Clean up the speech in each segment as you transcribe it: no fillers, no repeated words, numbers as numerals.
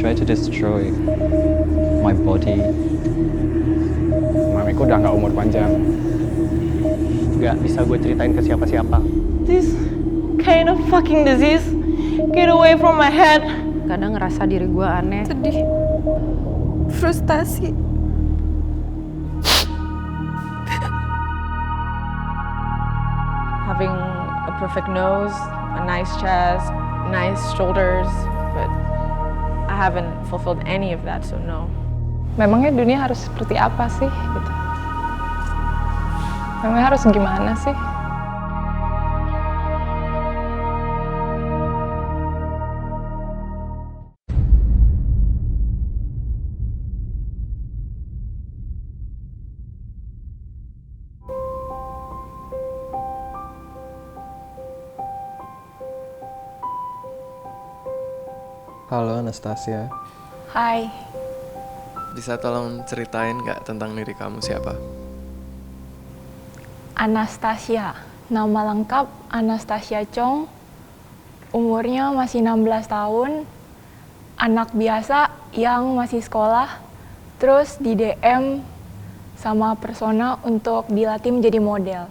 try to destroy my body. Mamiku udah nggak umur panjang. Nggak bisa gue ceritain ke siapa-siapa. This kind of fucking disease, get away from my head. Kadang ngerasa diri gue aneh. Sedih, frustasi. Having a perfect nose, a nice chest, nice shoulders, but I haven't fulfilled any of that, so no. Memangnya dunia harus seperti apa sih gitu? Memangnya harus gimana sih? Halo Anastasia. Hai, Bisa tolong ceritain nggak tentang diri kamu siapa? Anastasia. Nama lengkap Anastasia Chong. Umurnya masih 16 tahun. Anak biasa yang masih sekolah. Terus di DM sama persona untuk dilatih menjadi model.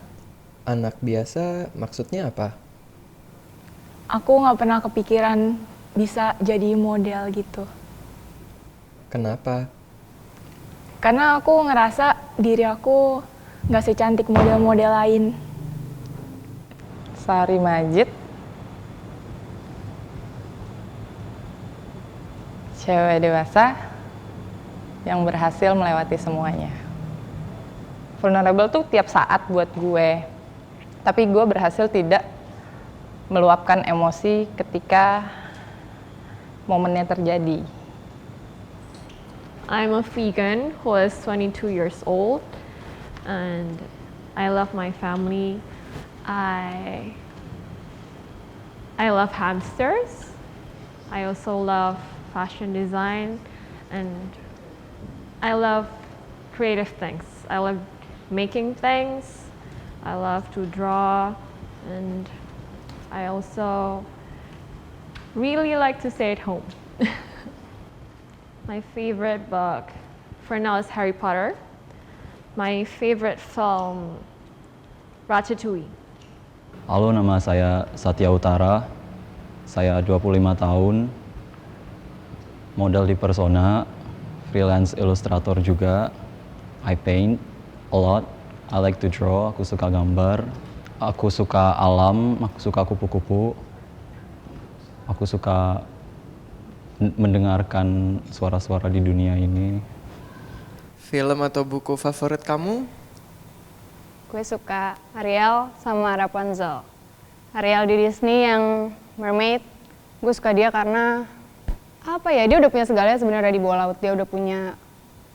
Anak biasa maksudnya apa? Aku nggak pernah kepikiran bisa jadi model gitu. Kenapa? Karena aku ngerasa diri aku nggak secantik model-model lain. Sari Majid. Cewek dewasa yang berhasil melewati semuanya. Vulnerable tuh tiap saat buat gue. Tapi gue berhasil tidak meluapkan emosi ketika momennya terjadi. I'm a vegan who is 22 years old, and I love my family. I love hamsters. I also love fashion design, and I love creative things. I love making things. I love to draw, and I also really like to stay at home. My favorite book for now is Harry Potter. My favorite film, Ratatouille. Halo, nama saya Satya Utara. Saya 25 tahun. Model di persona, freelance illustrator juga. I paint a lot. I like to draw, aku suka gambar. Aku suka alam, aku suka kupu-kupu. Aku suka mendengarkan suara-suara di dunia ini. Film atau buku favorit kamu? Gue suka Ariel sama Rapunzel. Ariel di Disney yang mermaid, gue suka dia karena apa ya, dia udah punya segalanya sebenarnya di bawah laut. Dia udah punya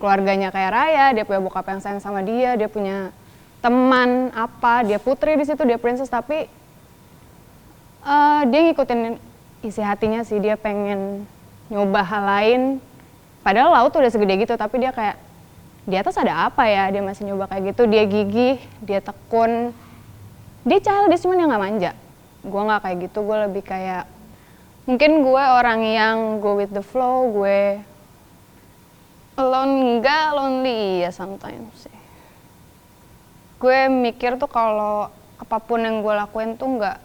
keluarganya kayak raya, dia punya bokap yang sayang sama dia punya teman apa, dia putri di situ, dia princess, tapi dia ngikutin isi hatinya sih, dia pengen nyoba hal lain. Padahal laut udah segede gitu, tapi dia kayak di atas ada apa ya, dia masih nyoba kayak gitu. Dia gigih, dia tekun, dia childish cuman yang nggak manja. Gue nggak kayak gitu, gue lebih kayak mungkin gue orang yang go with the flow, gue alone enggak, lonely ya sometimes sih. Gue mikir tuh kalau apapun yang gue lakuin tuh nggak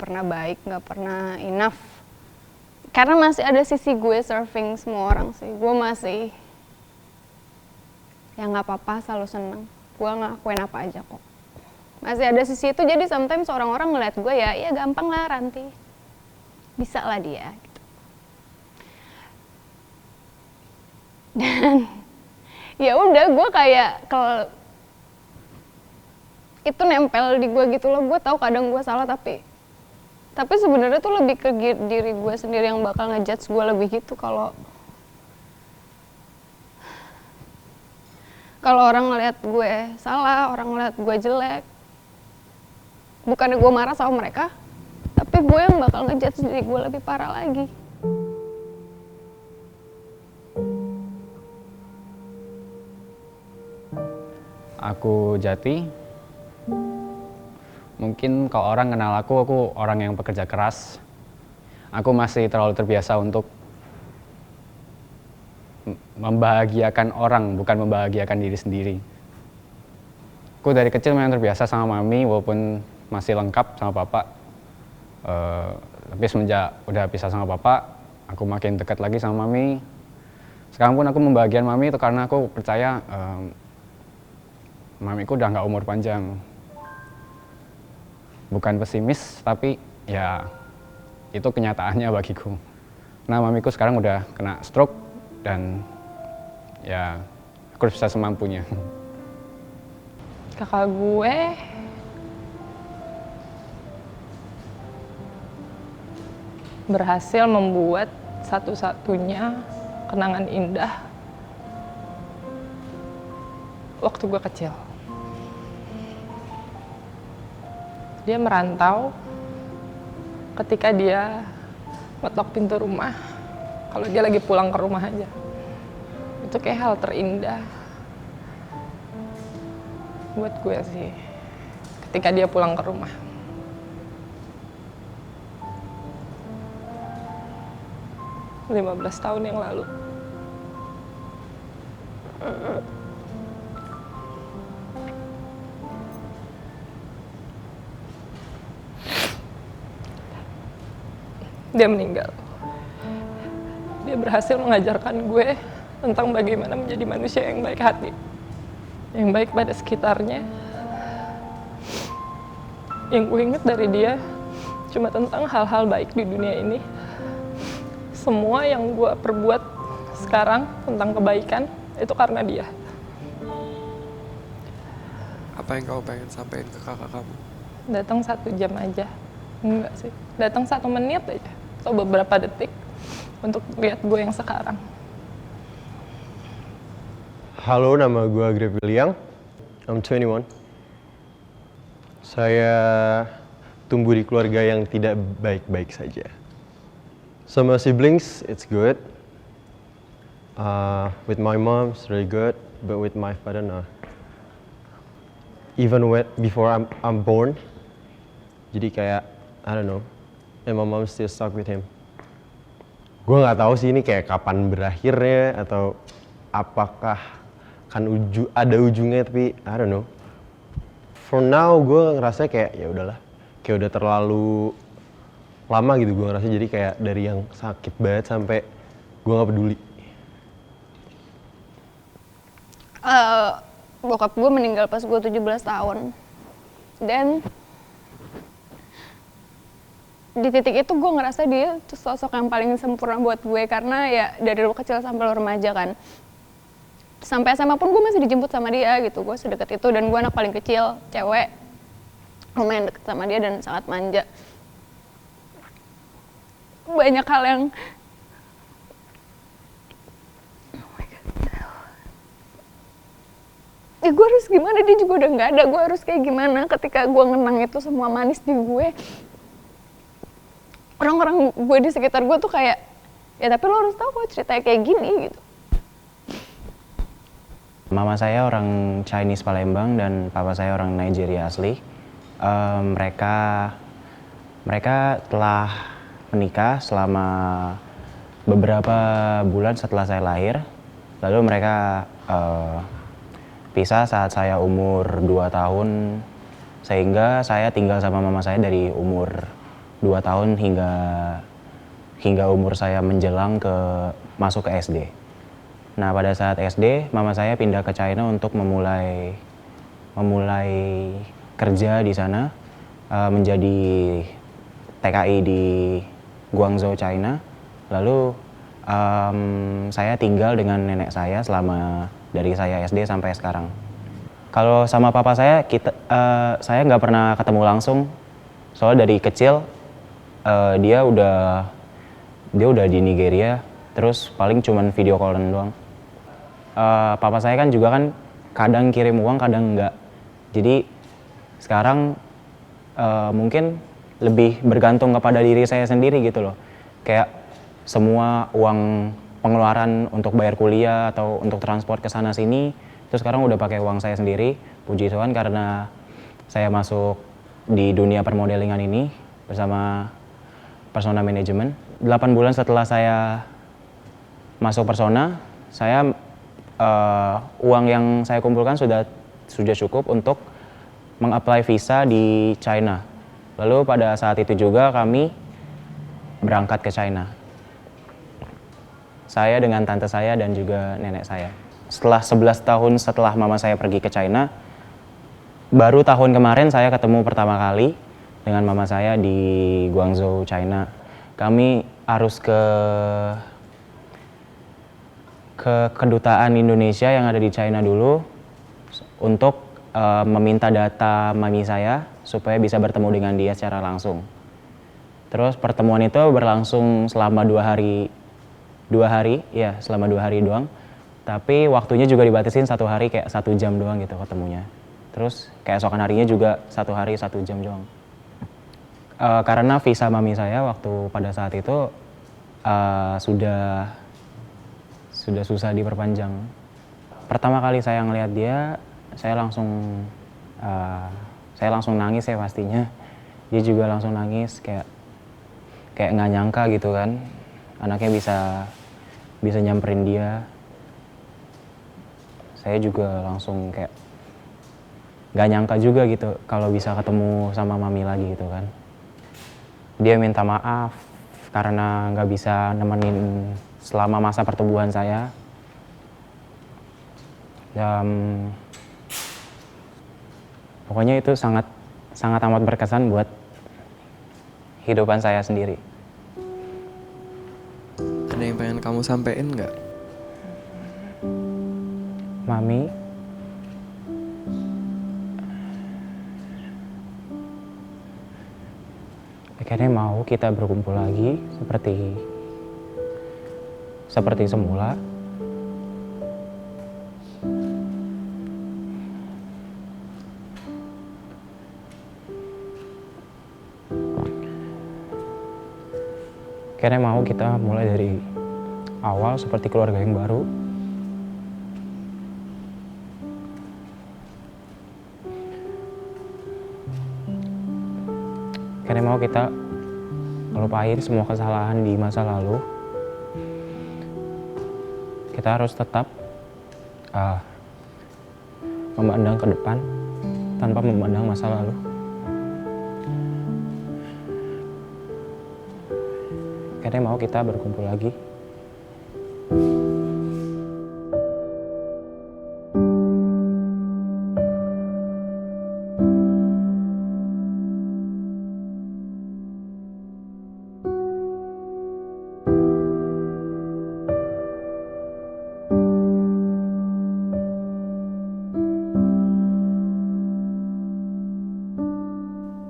pernah baik, nggak pernah enough. Karena masih ada sisi gue surfing semua orang sih. Gue masih ya nggak apa-apa, selalu seneng. Gue ngelakuin apa aja kok. Masih ada sisi itu, jadi sometimes orang-orang ngeliat gue ya gampang lah Ranti. Bisa lah dia. Gitu. Dan ya udah, gue kayak kalau itu nempel di gue gitu loh. Gue tahu kadang gue salah, tapi sebenarnya tuh lebih ke diri gue sendiri yang bakal ngejudge gue lebih gitu. Kalau orang ngeliat gue salah, orang ngeliat gue jelek, bukannya gue marah sama mereka, tapi gue yang bakal ngejudge diri gue lebih parah lagi. Aku Jati. Mungkin kalau orang kenal aku orang yang pekerja keras. Aku masih terlalu terbiasa untuk membahagiakan orang, bukan membahagiakan diri sendiri. Aku dari kecil memang terbiasa sama mami, walaupun masih lengkap sama papa. Tapi semenjak udah pisah sama papa, aku makin dekat lagi sama mami. Sekarang pun aku membahagiakan mami itu karena aku percaya mamiku udah nggak umur panjang. Bukan pesimis, tapi ya itu kenyataannya bagiku. Nah, mamiku sekarang udah kena stroke dan ya aku harus bisa semampunya. Kakak gue berhasil membuat satu-satunya kenangan indah waktu gue kecil. Dia merantau ketika dia ngetok pintu rumah, kalau dia lagi pulang ke rumah aja. Itu kayak hal terindah buat gue sih, ketika dia pulang ke rumah. Lima 15 tahun yang lalu. Dia meninggal. Dia berhasil mengajarkan gue tentang bagaimana menjadi manusia yang baik hati, yang baik pada sekitarnya. Yang gue ingat dari dia cuma tentang hal-hal baik di dunia ini. Semua yang gue perbuat sekarang tentang kebaikan itu karena dia. Apa yang kamu pengen sampaikan ke kakak kamu? Datang 1 jam aja. Enggak sih, datang 1 menit aja atau beberapa detik untuk lihat gue yang sekarang. Halo, nama gue Greg William. I'm 21. Saya tumbuh di keluarga yang tidak baik-baik saja. Sama siblings, it's good. With my mom, it's really good. But with my father, no. Even before I'm born, jadi kayak, I don't know, and my mom still stuck with him. Gue nggak tahu sih ini kayak kapan berakhirnya atau apakah kan ada ujungnya, tapi I don't know. For now gue ngerasa kayak ya udahlah, kayak udah terlalu lama gitu gue ngerasa, jadi kayak dari yang sakit banget sampai gue nggak peduli. Bokap gue meninggal pas gue 17 tahun. Dan di titik itu gue ngerasa dia tuh sosok yang paling sempurna buat gue, karena ya dari lu kecil sampai lu remaja kan. Sampai SMA pun gue masih dijemput sama dia gitu, gue sedekat itu, dan gue anak paling kecil, cewek, lumayan deket sama dia dan sangat manja. Banyak hal yang ya gue harus gimana, dia juga udah nggak ada, gue harus kayak gimana ketika gue ngenang itu semua manis di gue. Orang-orang gue di sekitar gue tuh kayak, ya tapi lo harus tahu kok ceritanya kayak gini gitu. Mama saya orang Chinese Palembang dan papa saya orang Nigeria asli. Mereka telah menikah selama beberapa bulan setelah saya lahir. Lalu mereka pisah saat saya umur 2 tahun, sehingga saya tinggal sama mama saya dari umur 2 tahun hingga umur saya menjelang masuk ke SD. Nah, pada saat SD, mama saya pindah ke China untuk memulai kerja di sana, menjadi TKI di Guangzhou, China. Lalu saya tinggal dengan nenek saya selama dari saya SD sampai sekarang. Kalau sama papa saya, saya nggak pernah ketemu langsung. Soalnya dari kecil dia udah di Nigeria, terus paling cuman video callan doang. Papa saya kan juga kan kadang kirim uang, kadang enggak. Jadi sekarang mungkin lebih bergantung kepada diri saya sendiri gitu loh. Kayak semua uang pengeluaran untuk bayar kuliah atau untuk transport ke sana sini itu sekarang udah pakai uang saya sendiri. Puji Tuhan, karena saya masuk di dunia permodelingan ini bersama Persona Management. 8 bulan setelah saya masuk Persona, uang yang saya kumpulkan sudah cukup untuk meng-apply visa di China. Lalu pada saat itu juga kami berangkat ke China. Saya dengan tante saya dan juga nenek saya. Setelah 11 tahun setelah mama saya pergi ke China, baru tahun kemarin saya ketemu pertama kali dengan mama saya di Guangzhou, China. Kami harus ke kedutaan Indonesia yang ada di China dulu untuk meminta data mami saya supaya bisa bertemu dengan dia secara langsung. Terus pertemuan itu berlangsung selama 2 hari, selama 2 hari doang. Tapi waktunya juga dibatasin 1 hari, kayak 1 jam doang gitu ketemunya. Terus keesokan harinya juga 1 hari 1 jam doang. Karena visa mami saya waktu pada saat itu sudah susah diperpanjang. Pertama kali saya ngelihat dia, saya langsung nangis ya pastinya. Dia juga langsung nangis, kayak nggak nyangka gitu kan, anaknya bisa nyamperin dia. Saya juga langsung kayak nggak nyangka juga gitu kalau bisa ketemu sama mami lagi gitu kan. Dia minta maaf karena nggak bisa nemenin selama masa pertumbuhan saya. Pokoknya itu sangat amat berkesan buat kehidupan saya sendiri. Ada yang pengen kamu sampein nggak? Mami, akhirnya mau kita berkumpul lagi seperti semula. Akhirnya mau kita mulai dari awal seperti keluarga yang baru. Akhirnya mau kita ngelupain semua kesalahan di masa lalu. Kita harus tetap memandang ke depan tanpa memandang masa lalu. Akhirnya mau kita berkumpul lagi.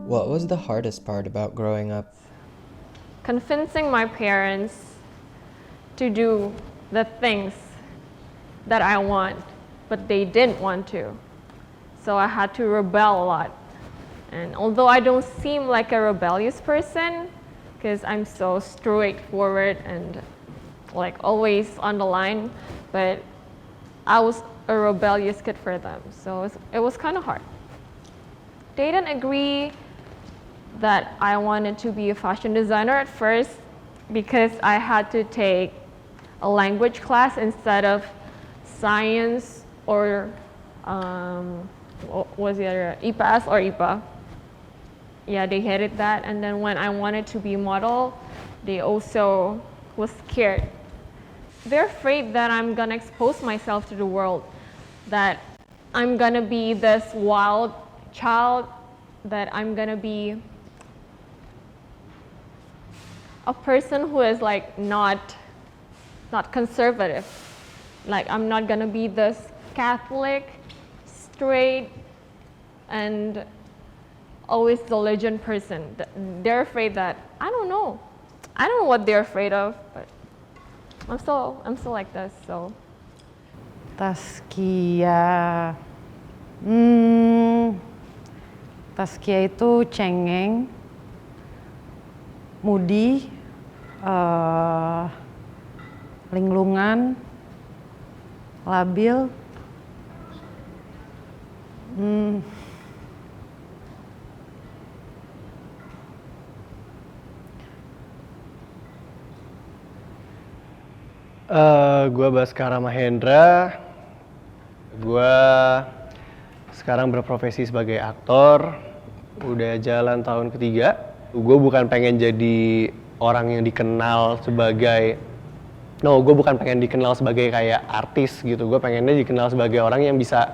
What was the hardest part about growing up? Convincing my parents to do the things that I want, but they didn't want to. So I had to rebel a lot. And although I don't seem like a rebellious person, because I'm so straightforward and like always on the line, but I was a rebellious kid for them. So it was kind of hard. They didn't agree that I wanted to be a fashion designer at first because I had to take a language class instead of science or what was the other, IPAS or IPA. Yeah, they hated that. And then when I wanted to be a model, they also was scared. They're afraid that I'm gonna expose myself to the world, that I'm gonna be this wild child, that I'm gonna be a person who is like not conservative. Like I'm not gonna be this Catholic, straight, and always diligent person. They're afraid that, I don't know what they're afraid of, but I'm still like this, so. Taskia, Taskia itu cengeng, moody, linglungan, labil, Gue Baskara Mahendra. Gue sekarang berprofesi sebagai aktor. Udah jalan tahun ketiga. Gue bukan pengen jadi orang yang dikenal sebagai gue bukan pengen dikenal sebagai kayak artis gitu. Gue pengennya dikenal sebagai orang yang bisa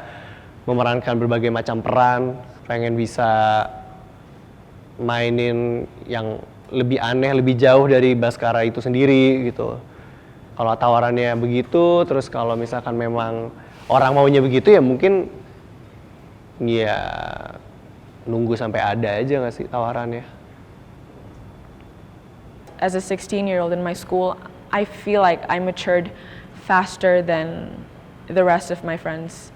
memerankan berbagai macam peran, pengen bisa mainin yang lebih aneh, lebih jauh dari Baskara itu sendiri gitu. Kalau tawarannya begitu, terus kalau misalkan memang orang maunya begitu ya mungkin ya nunggu sampai ada aja nggak sih tawarannya. As a 16-year-old in my school, I feel like I matured faster than the rest of my friends.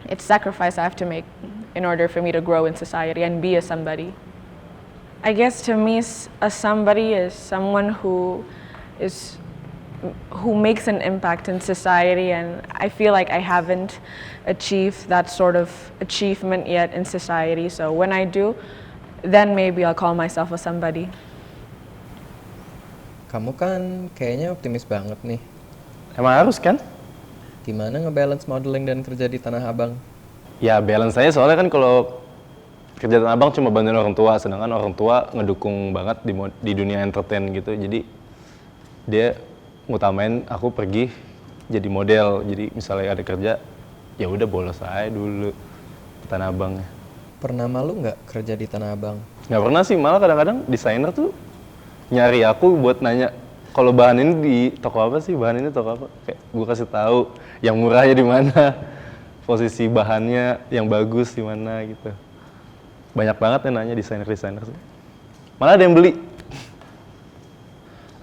It's sacrifice I have to make in order for me to grow in society and be a somebody. I guess to me, a somebody is someone who makes an impact in society, and I feel like I haven't achieved that sort of achievement yet in society. So when I do, then maybe I'll call myself a somebody. Kamu kan kayaknya optimis banget nih. Emang harus kan? Gimana ngebalance modeling dan kerja di Tanah Abang? Ya balance saya soalnya kan kalau kerja Tanah Abang cuma bantuin orang tua, sedangkan orang tua ngedukung banget di dunia entertain gitu. Jadi dia ngutamain aku pergi jadi model. Jadi misalnya ada kerja, ya udah bolos aja dulu ke Tanah Abang. Pernah malu nggak kerja di Tanah Abang? Nggak pernah sih, malah kadang-kadang desainer tuh nyari aku buat nanya, kalau bahan ini di toko apa sih, bahan ini toko apa? Kayak gue kasih tahu yang murahnya di mana, posisi bahannya yang bagus di mana gitu. Banyak banget yang nanya desainer-desainer sih. Malah ada yang beli.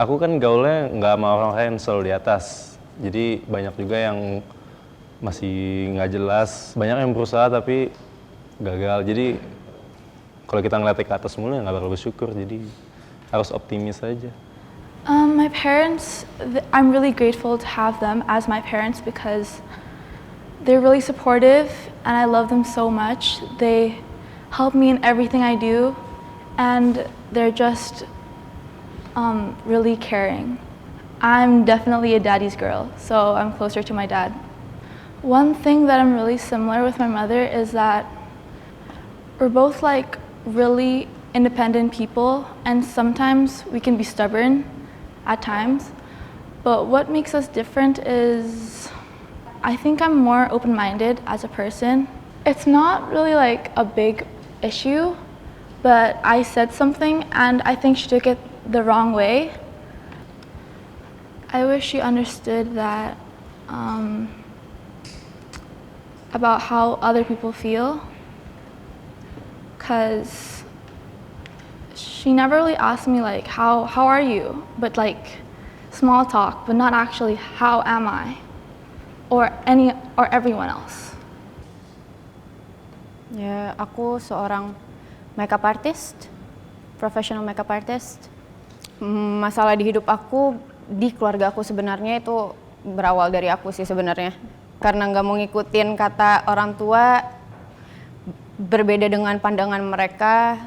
Aku kan gaulnya nggak sama orang-orang yang selalu di atas. Jadi banyak juga yang masih nggak jelas. Banyak yang berusaha tapi gagal. Jadi kalau kita ngeliatnya ke atas mulu ya nggak bakal bersyukur. Jadi harus optimis aja. My parents, I'm really grateful to have them as my parents because they're really supportive and I love them so much. They help me in everything I do and they're just really caring. I'm definitely a daddy's girl, so I'm closer to my dad. One thing that I'm really similar with my mother is that we're both like really independent people and sometimes we can be stubborn at times, but what makes us different is I think I'm more open-minded as a person. It's not really like a big issue, but I said something and I think she took it the wrong way. I wish she understood that about how other people feel, because she never really asked me like how are you, but like small talk, but not actually how am I or everyone else. Ya, aku seorang makeup artist, professional makeup artist. Masalah di hidup aku, di keluarga aku sebenarnya itu berawal dari aku sih sebenarnya. Karena nggak mau ngikutin kata orang tua, berbeda dengan pandangan mereka,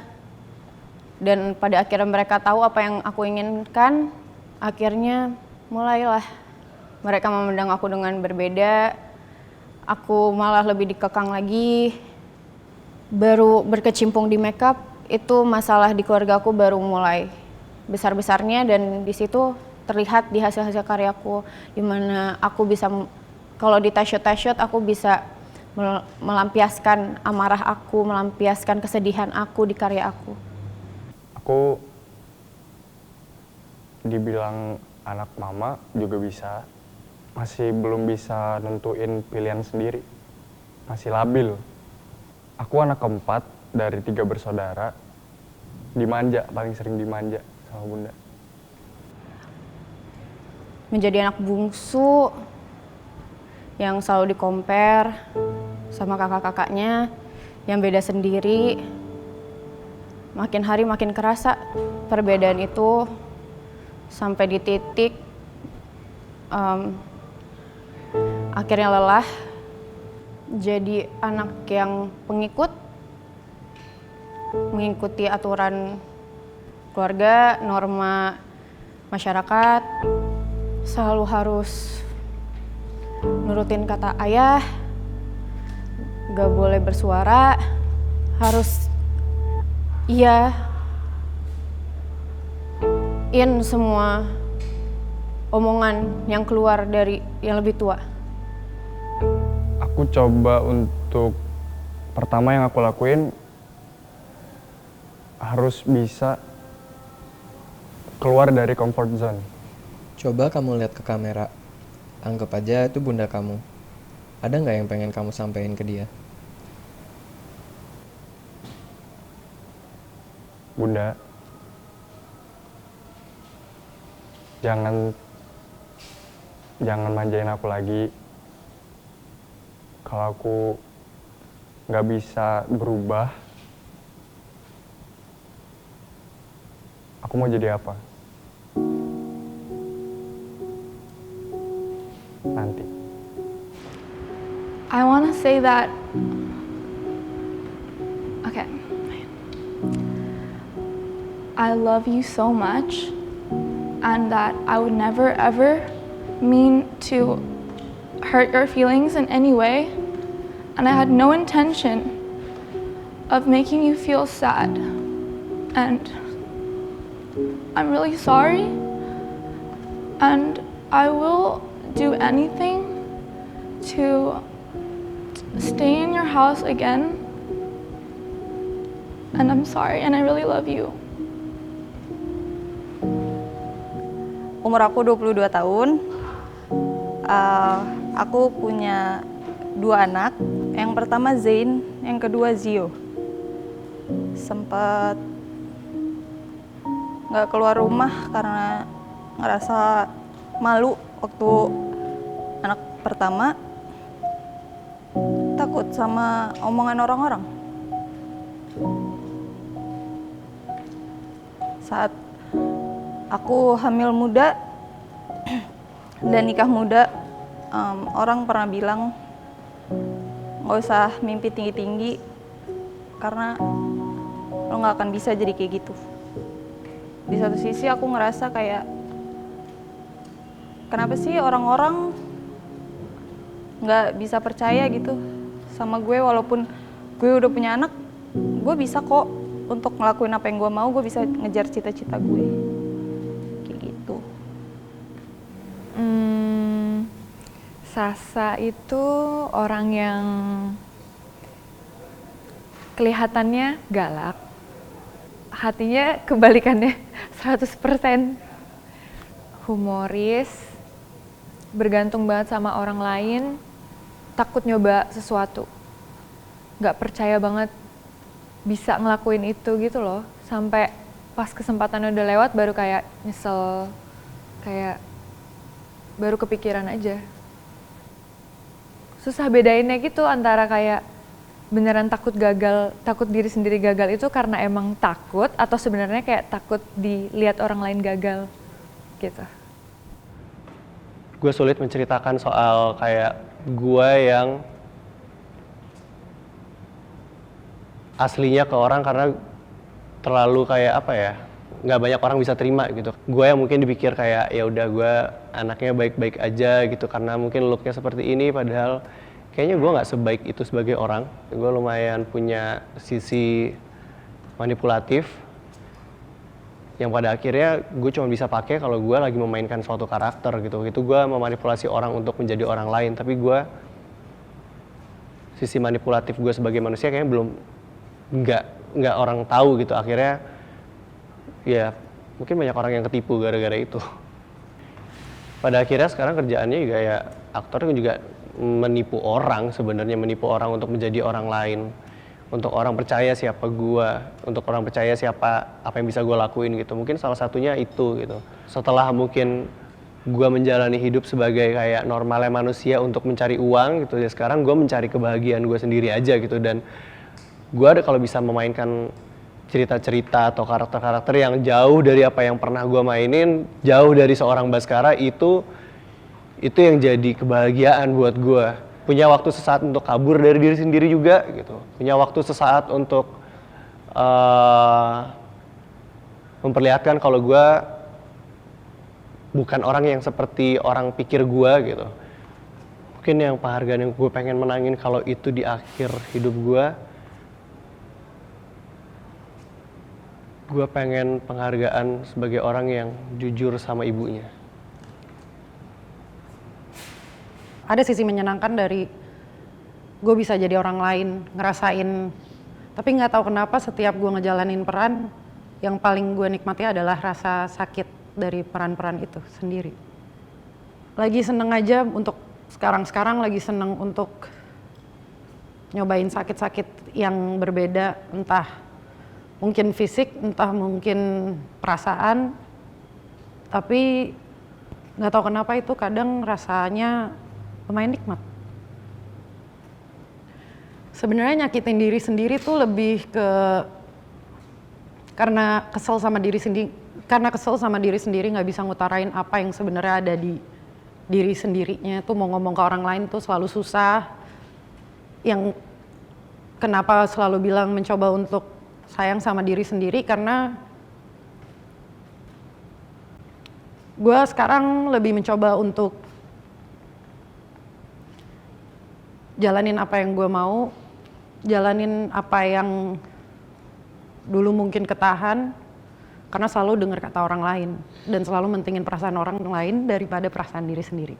dan pada akhirnya mereka tahu apa yang aku inginkan, akhirnya mulailah mereka memandang aku dengan berbeda. Aku malah lebih dikekang lagi. Baru berkecimpung di makeup, itu masalah di keluarga aku baru mulai besar-besarnya, dan di situ terlihat di hasil-hasil karyaku, dimana aku bisa, kalau di tasya-tasya aku bisa melampiaskan amarah aku, melampiaskan kesedihan aku di karya aku. Aku dibilang anak mama juga bisa, masih belum bisa nentuin pilihan sendiri, masih labil. Aku anak keempat dari 3 bersaudara, dimanja, paling sering dimanja sama bunda. Menjadi anak bungsu yang selalu di-compare sama kakak-kakaknya yang beda sendiri, makin hari makin kerasa perbedaan itu sampai di titik akhirnya lelah. Jadi anak yang pengikut, mengikuti aturan keluarga, norma masyarakat, selalu harus nurutin kata ayah, gak boleh bersuara, harus iyain semua omongan yang keluar dari yang lebih tua. Aku coba untuk pertama yang aku lakuin harus bisa keluar dari comfort zone. Coba kamu lihat ke kamera. Anggap aja itu bunda kamu. Ada nggak yang pengen kamu sampaikan ke dia? Bunda, jangan manjain aku lagi. Kalau aku nggak bisa berubah, aku mau jadi apa? Nanti. I want to say that, okay, I love you so much, and that I would never ever mean to hurt your feelings in any way, and I had no intention of making you feel sad, and I'm really sorry, and I will do anything to stay in your house again, and I'm sorry, and I really love you. Umur aku 22 tahun. Aku punya 2 anak. Yang pertama Zain, yang kedua Zio. Sempat nggak keluar rumah karena ngerasa malu waktu anak pertama. Takut sama omongan orang-orang. Saat aku hamil muda dan nikah muda, orang pernah bilang nggak usah mimpi tinggi-tinggi karena lo nggak akan bisa jadi kayak gitu. Di satu sisi aku ngerasa kayak kenapa sih orang-orang nggak bisa percaya gitu sama gue, walaupun gue udah punya anak, gue bisa kok untuk ngelakuin apa yang gue mau, gue bisa ngejar cita-cita gue. Sasa itu orang yang kelihatannya galak, hatinya kebalikannya 100%. Humoris, bergantung banget sama orang lain, takut nyoba sesuatu, nggak percaya banget bisa ngelakuin itu gitu loh. Sampai pas kesempatannya udah lewat baru kayak nyesel, kayak baru kepikiran aja. Susah bedainnya gitu antara kayak beneran takut gagal, takut diri sendiri gagal itu karena emang takut, atau sebenarnya kayak takut dilihat orang lain gagal gitu. Gue sulit menceritakan soal kayak gue yang aslinya ke orang karena terlalu kayak apa ya, nggak banyak orang bisa terima gitu. Gue yang mungkin dipikir kayak ya udah gue anaknya baik-baik aja gitu karena mungkin looknya seperti ini, padahal kayaknya gue nggak sebaik itu sebagai orang. Gue lumayan punya sisi manipulatif yang pada akhirnya gue cuma bisa pakai kalau gue lagi memainkan suatu karakter gitu. Itu gue memanipulasi orang untuk menjadi orang lain, tapi gue sisi manipulatif gue sebagai manusia kayaknya belum nggak orang tahu gitu. Akhirnya ya mungkin banyak orang yang ketipu gara-gara itu. Pada akhirnya sekarang kerjaannya juga ya aktor juga menipu orang, sebenarnya menipu orang untuk menjadi orang lain, untuk orang percaya siapa gua, untuk orang percaya siapa apa yang bisa gua lakuin gitu. Mungkin salah satunya itu gitu. Setelah mungkin gua menjalani hidup sebagai kayak normalnya manusia untuk mencari uang gitu ya, sekarang gua mencari kebahagiaan gua sendiri aja gitu. Dan gua ada kalau bisa memainkan cerita-cerita atau karakter-karakter yang jauh dari apa yang pernah gua mainin, jauh dari seorang Baskara, itu yang jadi kebahagiaan buat gue. Punya waktu sesaat untuk kabur dari diri sendiri juga gitu. Punya waktu sesaat untuk memperlihatkan kalau gue bukan orang yang seperti orang pikir gue gitu. Mungkin yang penghargaan yang gue pengen menangin kalau itu di akhir hidup gue pengen penghargaan sebagai orang yang jujur sama ibunya. Ada sisi menyenangkan dari gue bisa jadi orang lain, ngerasain, tapi nggak tahu kenapa setiap gue ngejalanin peran, yang paling gue nikmati adalah rasa sakit dari peran-peran itu sendiri. Lagi seneng aja untuk sekarang lagi seneng untuk nyobain sakit-sakit yang berbeda, entah mungkin fisik, entah mungkin perasaan, tapi nggak tahu kenapa itu kadang rasanya lumayan nikmat. Sebenarnya nyakitin diri sendiri tuh lebih ke karena kesel sama diri sendiri nggak bisa ngutarain apa yang sebenarnya ada di diri sendirinya. Tuh mau ngomong ke orang lain tuh selalu susah. Yang kenapa selalu bilang mencoba untuk sayang sama diri sendiri, karena gue sekarang lebih mencoba untuk jalanin apa yang gue mau, jalanin apa yang dulu mungkin ketahan, karena selalu dengar kata orang lain dan selalu mentingin perasaan orang lain daripada perasaan diri sendiri.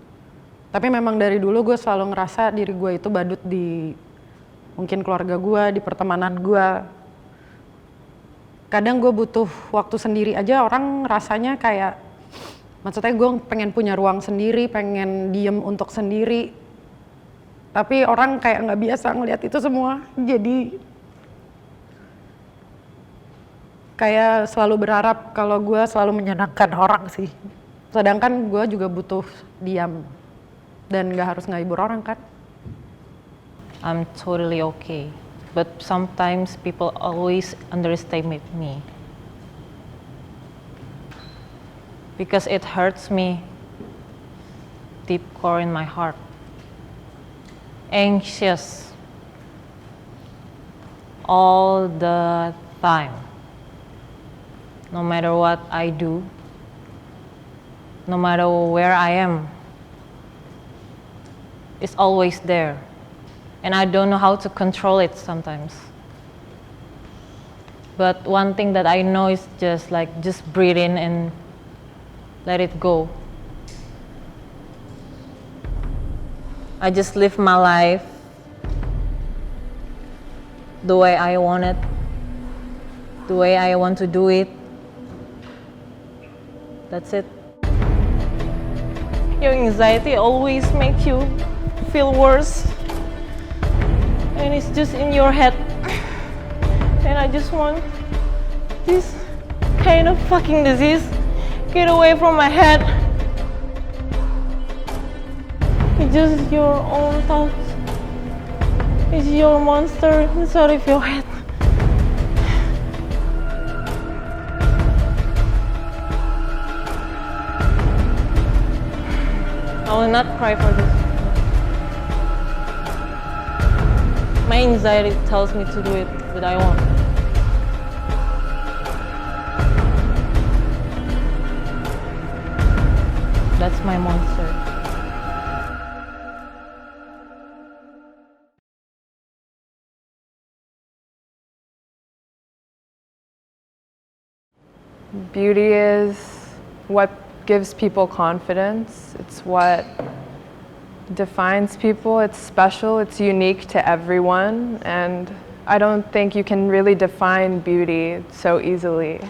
Tapi memang dari dulu gue selalu ngerasa diri gue itu badut di mungkin keluarga gue, di pertemanan gue. Kadang gue butuh waktu sendiri aja, orang rasanya kayak, maksudnya gue pengen punya ruang sendiri, pengen diem untuk sendiri. Tapi orang kayak nggak biasa ngeliat itu semua, jadi kayak selalu berharap kalau gue selalu menyenangkan orang sih. Sedangkan gue juga butuh diam dan nggak harus ngehibur orang kan. I'm totally okay, but sometimes people always underestimate me because it hurts me deep core in my heart. Anxious all the time. No matter what I do, no matter where I am, it's always there. And I don't know how to control it sometimes. But one thing that I know is just breathe in and let it go. I just live my life the way I want it, the way I want to do it. That's it. Your anxiety always makes you feel worse. And it's just in your head. And I just want this kind of fucking disease get away from my head. It's just your own thoughts. It's your monster inside of your head. I will not cry for this. My anxiety tells me to do it, but I won't. That's my monster. Beauty is what gives people confidence. It's what defines people. It's special, it's unique to everyone, and I don't think you can really define beauty so easily.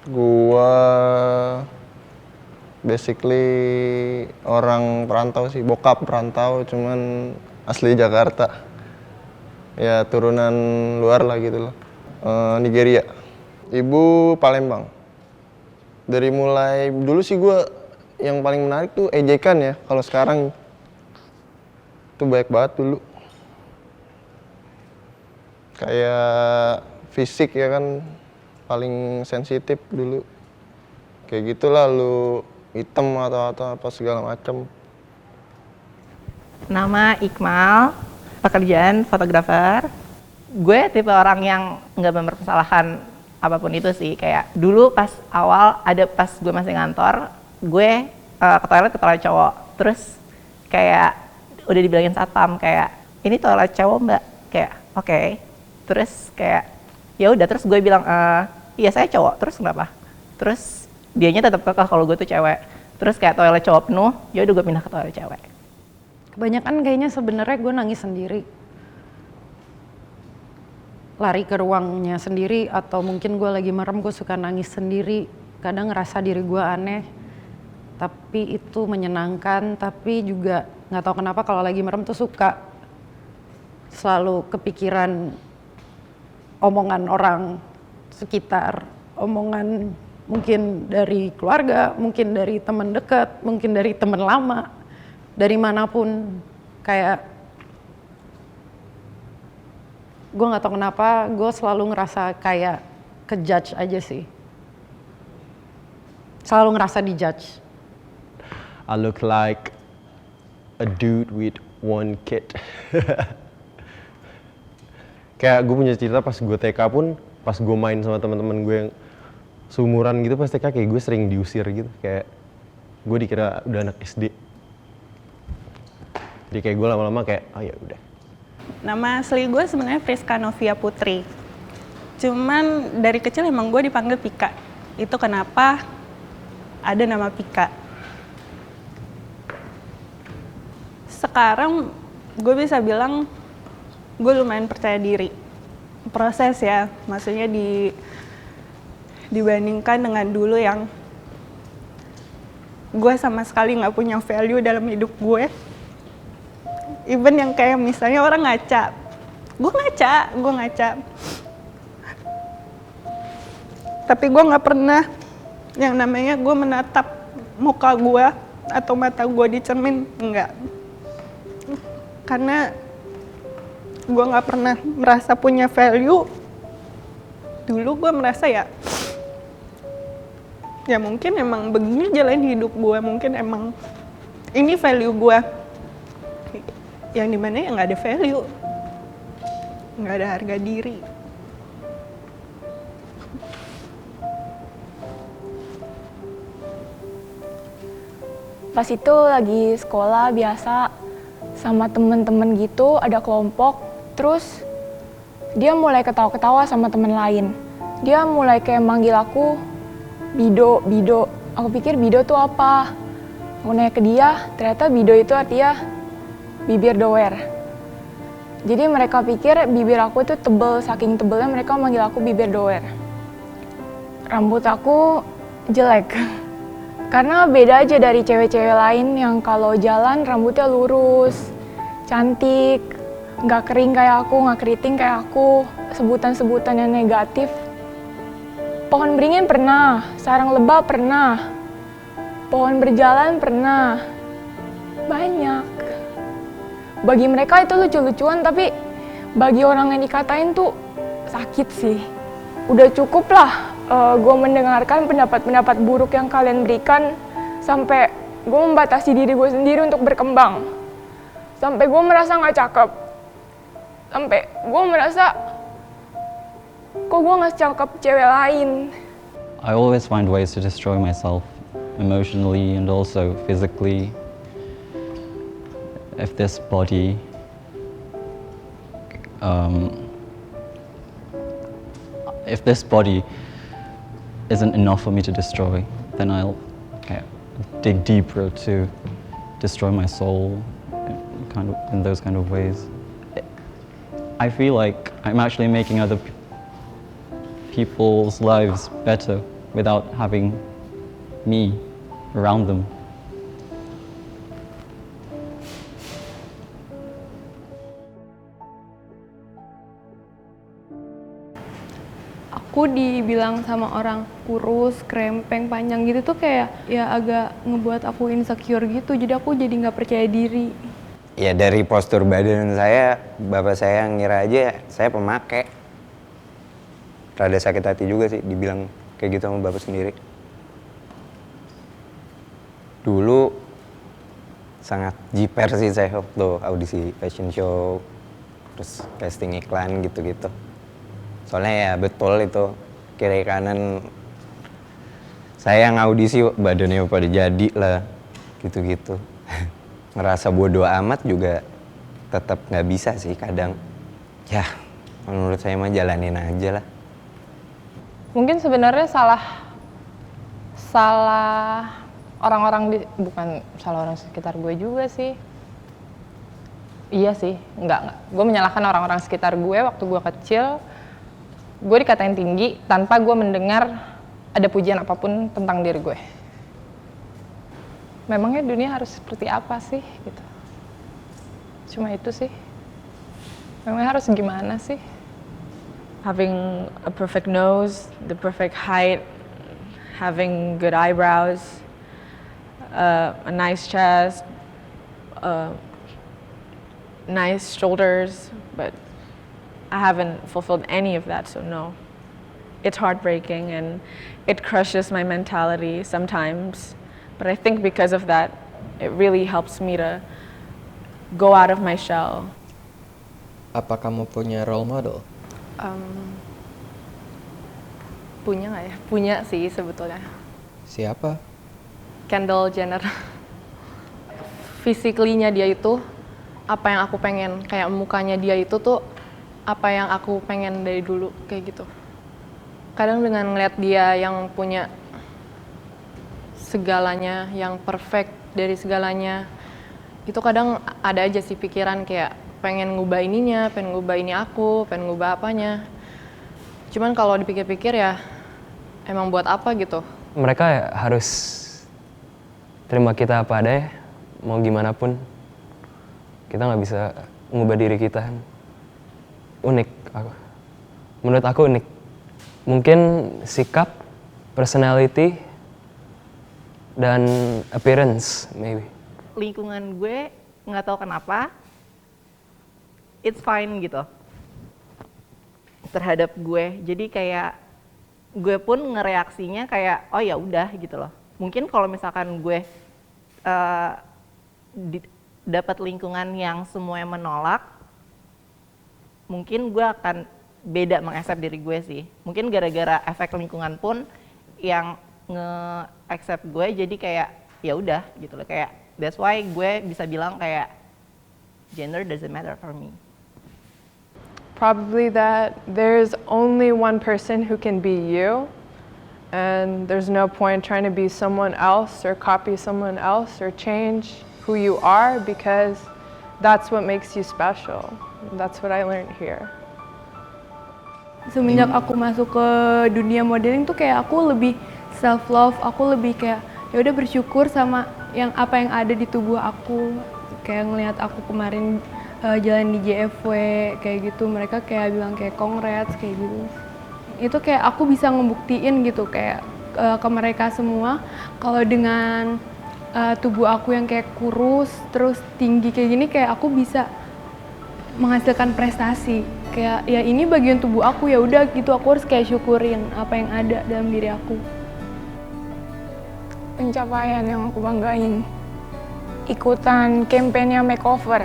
Gua basically orang perantau sih, bokap perantau cuman asli Jakarta. Ya turunan luar lah gitu loh. Nigeria. Ibu Palembang. Dari mulai dulu sih gue yang paling menarik tuh ejekan ya. Kalau sekarang tuh banyak banget dulu. Kayak fisik ya kan paling sensitif dulu. Kayak gitulah, lu hitam atau apa segala macam. Nama Iqmal, pekerjaan fotografer. Gue tipe orang yang nggak mempermasalahkan apapun itu sih. Kayak dulu pas awal pas gue masih ngantor, gue ke toilet cowok, terus kayak udah dibilangin satpam kayak ini toilet cowok mbak, kayak oke. Terus kayak ya udah, terus gue bilang iya saya cowok, terus kenapa? Terus dianya tetap kekeh kalau gue tuh cewek. Terus kayak toilet cowok penuh, ya udah gue pindah ke toilet cewek. Kebanyakan kayaknya sebenarnya gue nangis sendiri. Lari ke ruangnya sendiri, atau mungkin gue lagi merem gue suka nangis sendiri. Kadang ngerasa diri gue aneh, tapi itu menyenangkan. Tapi juga nggak tahu kenapa kalau lagi merem tuh suka selalu kepikiran omongan orang sekitar, omongan mungkin dari keluarga, mungkin dari teman dekat, mungkin dari teman lama, dari manapun. Kayak gue nggak tahu kenapa gue selalu ngerasa kayak kejudge aja sih, selalu ngerasa dijudge. I look like a dude with one kid. Kayak gue punya cerita pas gue TK pun, pas gue main sama teman-teman gue yang seumuran gitu pas TK, kayak gue sering diusir gitu, kayak gue dikira udah anak SD. Jadi kayak gue lama-lama kayak oh ya udah. Nama asli gue sebenarnya Friska Novia Putri. Cuman dari kecil emang gue dipanggil Pika. Itu kenapa ada nama Pika. Sekarang gue bisa bilang gue lumayan percaya diri. Proses ya, maksudnya dibandingkan dengan dulu yang gue sama sekali nggak punya value dalam hidup gue. Even yang kayak misalnya orang ngaca, gue ngaca. Tapi gue nggak pernah yang namanya gue menatap muka gue atau mata gue di cermin, enggak. Karena gue nggak pernah merasa punya value. Dulu gue merasa ya mungkin emang begini jalan hidup gue, mungkin emang ini value gue. Yang dimana ya nggak ada value, nggak ada harga diri. Pas itu lagi sekolah biasa sama temen-temen gitu, ada kelompok, terus dia mulai ketawa-ketawa sama temen lain. Dia mulai kayak manggil aku Bido, Bido. Aku pikir Bido tuh apa? Aku nanya ke dia, ternyata Bido itu artinya bibir doer. Jadi mereka pikir bibir aku itu tebel, saking tebelnya mereka manggil aku bibir doer. Rambut aku jelek, karena beda aja dari cewek-cewek lain yang kalau jalan rambutnya lurus, cantik, nggak kering kayak aku, nggak keriting kayak aku. Sebutan-sebutan yang negatif. Pohon beringin pernah, sarang lebah pernah, pohon berjalan pernah, banyak. Bagi mereka itu lucu-lucuan, tapi bagi orang yang dikatain tuh sakit sih. Udah cukup lah gue mendengarkan pendapat-pendapat buruk yang kalian berikan, sampai gue membatasi diri gue sendiri untuk berkembang. Sampai gue merasa gak cakep. Sampai gue merasa kok gue gak cakep cewek lain. I always find ways to destroy myself, emotionally and also physically. If this body isn't enough for me to destroy, then I'll dig deeper to destroy my soul, in those kind of ways. I feel like I'm actually making other people's lives better without having me around them. Aku dibilang sama orang kurus, krempeng, panjang gitu tuh kayak ya agak ngebuat aku insecure gitu, jadi aku jadi nggak percaya diri. Ya dari postur badan saya, bapak saya ngira aja saya pemakai. Rada sakit hati juga sih dibilang kayak gitu sama bapak sendiri. Dulu sangat jiper sih saya waktu audisi fashion show, terus casting iklan gitu-gitu. Soalnya ya betul itu kiri kanan Saya yang audisi badannya pada jadi lah, gitu-gitu. Ngerasa bodoh amat juga tetap nggak bisa sih kadang. Ya, menurut saya mah jalanin aja lah. Mungkin sebenarnya salah orang-orang bukan salah orang sekitar gue juga sih. Iya sih, enggak. Gue menyalahkan orang-orang sekitar gue waktu gue kecil. Gue dikatain tinggi tanpa gue mendengar ada pujian apapun tentang diri gue. Memangnya dunia harus seperti apa sih gitu. Cuma itu sih. Memangnya harus gimana sih? Having a perfect nose, the perfect height, having good eyebrows, a nice chest, nice shoulders, but I haven't fulfilled any of that, so no. It's heartbreaking and it crushes my mentality sometimes, but I think because of that, it really helps me to go out of my shell. Apa kamu punya role model? Punya nggak ya? Punya sih sebetulnya. Siapa? Kendall Jenner. Physically-nya dia itu apa yang aku pengen, kayak mukanya dia itu tuh apa yang aku pengen dari dulu, kayak gitu. Kadang dengan ngeliat dia yang punya segalanya, yang perfect dari segalanya, itu kadang ada aja sih pikiran kayak pengen ngubah ininya, pengen ngubah ini aku, pengen ngubah apanya. Cuman kalau dipikir-pikir ya emang buat apa gitu. Mereka ya harus terima kita apa adanya, mau gimana pun. Kita nggak bisa ngubah diri kita. Unik, menurut aku unik. Mungkin sikap, personality, dan appearance, maybe. Lingkungan gue nggak tahu kenapa, it's fine gitu terhadap gue. Jadi kayak gue pun ngereaksinya kayak oh ya udah gitu loh. Mungkin kalau misalkan gue dapat lingkungan yang semuanya menolak, mungkin gue akan beda meng-accept diri gue sih. Mungkin gara-gara efek lingkungan pun yang nge-accept gue, jadi kayak ya udah gitu loh. Kayak that's why gue bisa bilang kayak gender doesn't matter for me. Probably that there's only one person who can be you, and there's no point trying to be someone else or copy someone else or change who you are, because that's what makes you special. That's what I learned here. Semenjak aku masuk ke dunia modeling tuh kayak aku lebih self love, aku lebih kayak ya udah bersyukur sama apa yang ada di tubuh aku. Kayak ngelihat aku kemarin jalan di JFW kayak gitu, mereka kayak bilang kayak congrats kayak gitu. Itu kayak aku bisa ngebuktiin gitu kayak ke mereka semua kalau dengan tubuh aku yang kayak kurus terus tinggi kayak gini, kayak aku bisa menghasilkan prestasi. Kayak ya ini bagian tubuh aku, ya udah gitu, aku harus kayak syukurin apa yang ada dalam diri aku. Pencapaian yang aku banggain, ikutan kampanye makeover.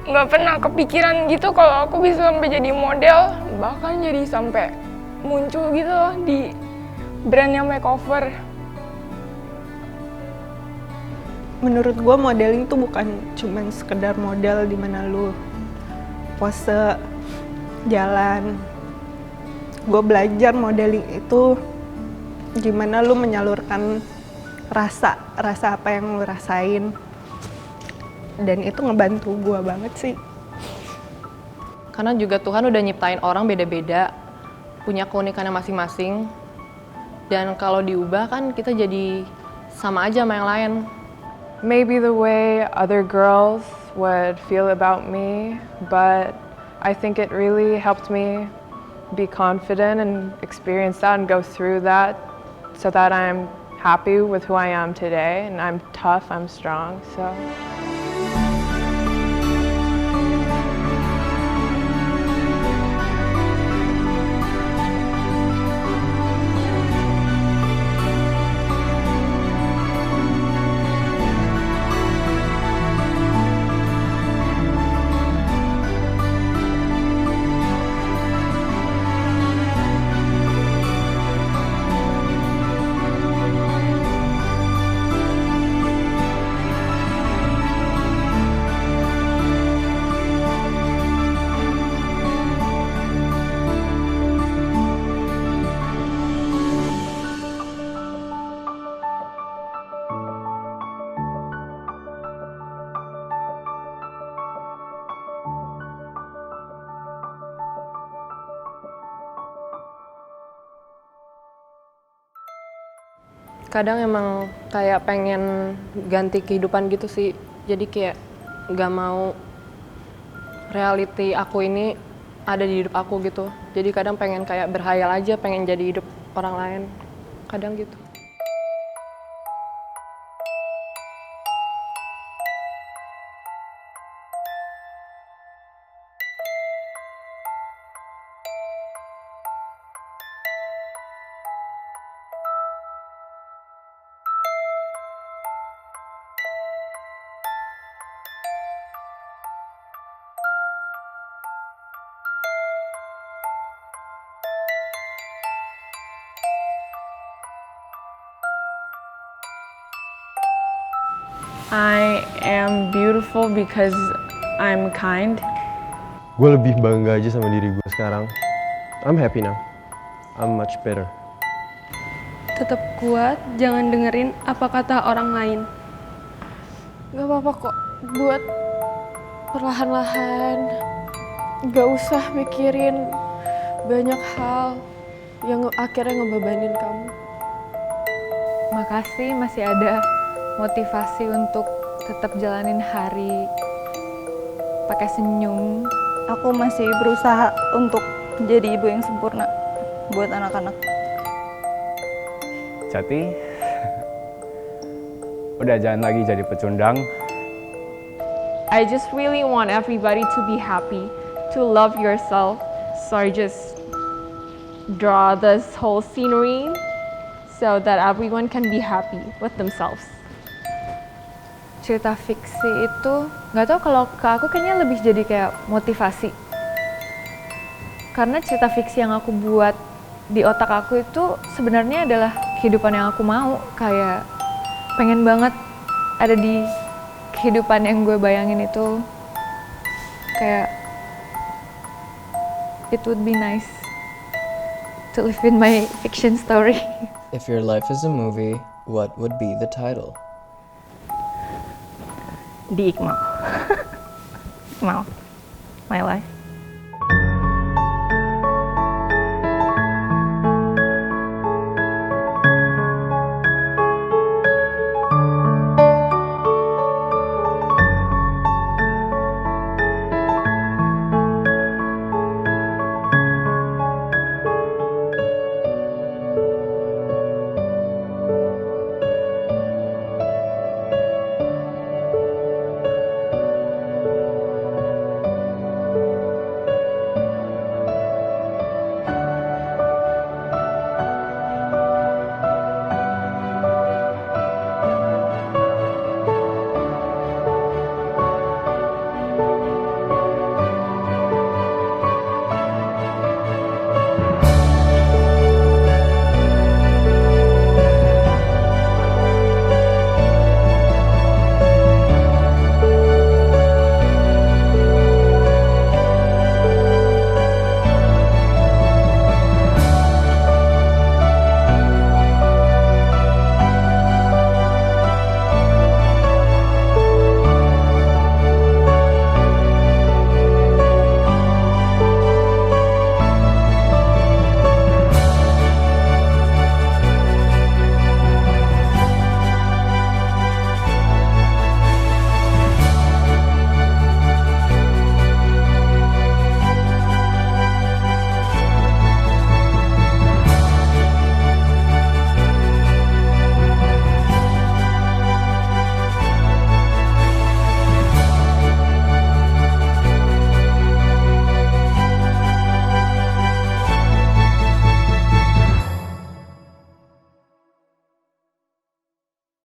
Nggak pernah kepikiran gitu kalau aku bisa sampai jadi model, bahkan jadi sampai muncul gitu loh di brandnya makeover. Menurut gue modeling tuh bukan cuman sekedar model di mana lu pose, jalan. Gue belajar modeling itu gimana lu menyalurkan rasa apa yang lu rasain. Dan itu ngebantu gue banget sih. Karena juga Tuhan udah nyiptain orang beda-beda, punya keunikannya masing-masing. Dan kalau diubah kan kita jadi sama aja sama yang lain. Maybe the way other girls would feel about me, but I think it really helped me be confident and experience that and go through that so that I'm happy with who I am today, and I'm tough, I'm strong, so. Kadang emang kayak pengen ganti kehidupan gitu sih. Jadi kayak gak mau reality aku ini ada di hidup aku gitu. Jadi kadang pengen kayak berhayal aja, pengen jadi hidup orang lain. Kadang gitu. I am beautiful because I'm kind. Gue lebih bangga aja sama diri gue sekarang. I'm happy now. I'm much better. Tetap kuat, jangan dengerin apa kata orang lain. Gak apa-apa kok, buat perlahan-lahan. Gak usah mikirin banyak hal yang akhirnya ngebebanin kamu. Makasih masih ada motivasi untuk tetap jalanin hari pakai senyum. Aku masih berusaha untuk jadi ibu yang sempurna buat anak-anak. Jati, udah jangan lagi jadi pecundang. I just really want everybody to be happy, to love yourself. So I just draw this whole scenery so that everyone can be happy with themselves. Cerita fiksi itu nggak tahu, kalau ke aku kayaknya lebih jadi kayak motivasi. Karena cerita fiksi yang aku buat di otak aku itu sebenarnya adalah kehidupan yang aku mau. Kayak pengen banget ada di kehidupan yang gue bayangin itu. Kayak it would be nice to live in my fiction story. If your life is a movie, what would be the title? Di Iqmal. Iqmal, my life.